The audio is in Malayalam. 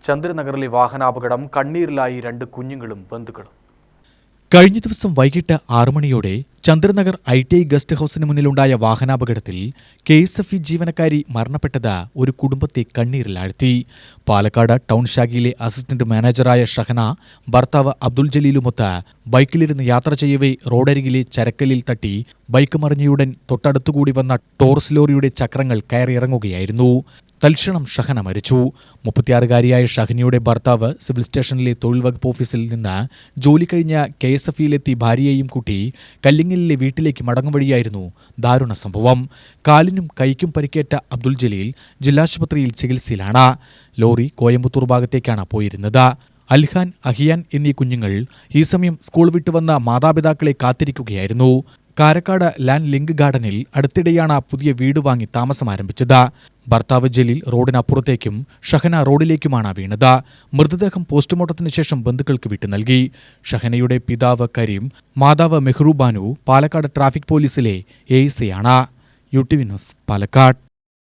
ചന്ദ്രനഗറിലെ വാഹനാപകടം കണ്ണീരിലായി 2 കുഞ്ഞുങ്ങളും ബന്ധുക്കളും. കഴിഞ്ഞ ദിവസം വൈകിട്ട് 6 മണിയോടെ ചന്ദ്രനഗർ ITI ഗസ്റ്റ് ഹൌസിന് മുന്നിലുണ്ടായ വാഹനാപകടത്തിൽ KSFE ജീവനക്കാരി മരണപ്പെട്ടത് ഒരു കുടുംബത്തെ കണ്ണീരിലാഴ്ത്തി. പാലക്കാട് ടൗൺ ശാഖയിലെ അസിസ്റ്റന്റ് മാനേജറായ ഷഹന ഭർത്താവ് അബ്ദുൽ ജലീലുമൊത്ത് ബൈക്കിലിരുന്ന് യാത്ര ചെയ്യവേ റോഡരികിലെ ചരക്കല്ലിൽ തട്ടി ബൈക്ക് മറിഞ്ഞയുടൻ തൊട്ടടുത്തുകൂടി വന്ന ടോറസ് ലോറിയുടെ ചക്രങ്ങൾ കയറിയിറങ്ങുകയായിരുന്നു. തൽക്ഷണം ഷഹന മരിച്ചു. 36-കാരിയായ ഷഹനയുടെ ഭർത്താവ് സിവിൽ സ്റ്റേഷനിലെ തൊഴിൽ വകുപ്പ് ഓഫീസിൽ നിന്ന് ജോലി കഴിഞ്ഞ KSFEയിലെത്തി ഭാര്യയെയും കൂട്ടി കല്ലിങ്ങലിലെ വീട്ടിലേക്ക് മടങ്ങും വഴിയായിരുന്നു ദാരുണ സംഭവം. കാലിനും കൈക്കും പരിക്കേറ്റ അബ്ദുൽ ജലീൽ ജില്ലാശുപത്രിയിൽ ചികിത്സയിലാണ്. ലോറി കോയമ്പത്തൂർ ഭാഗത്തേക്കാണ് പോയിരുന്നത്. അൽഹാൻ, അഹിയാൻ എന്നീ കുഞ്ഞുങ്ങൾ ഈ സമയം സ്കൂൾ വിട്ടുവന്ന മാതാപിതാക്കളെ കാത്തിരിക്കുകയായിരുന്നു. കാരക്കാട് ലാൻഡ് ലിങ്ക് ഗാർഡനിൽ അടുത്തിടെയാണ് പുതിയ വീട് വാങ്ങി താമസം ആരംഭിച്ചത്. ഭർത്താവ് ജലീൽ റോഡിനപ്പുറത്തേക്കും ഷഹന റോഡിലേക്കുമാണ് വീണത്. മൃതദേഹം പോസ്റ്റ്മോർട്ടത്തിന് ശേഷം ബന്ധുക്കൾക്ക് വിട്ടു നൽകി. ഷഹനയുടെ പിതാവ് കരീം, മാതാവ് മെഹ്റൂബാനു പാലക്കാട് ട്രാഫിക് പോലീസിലെ ASI ആണ്. UTV news, Palakkad.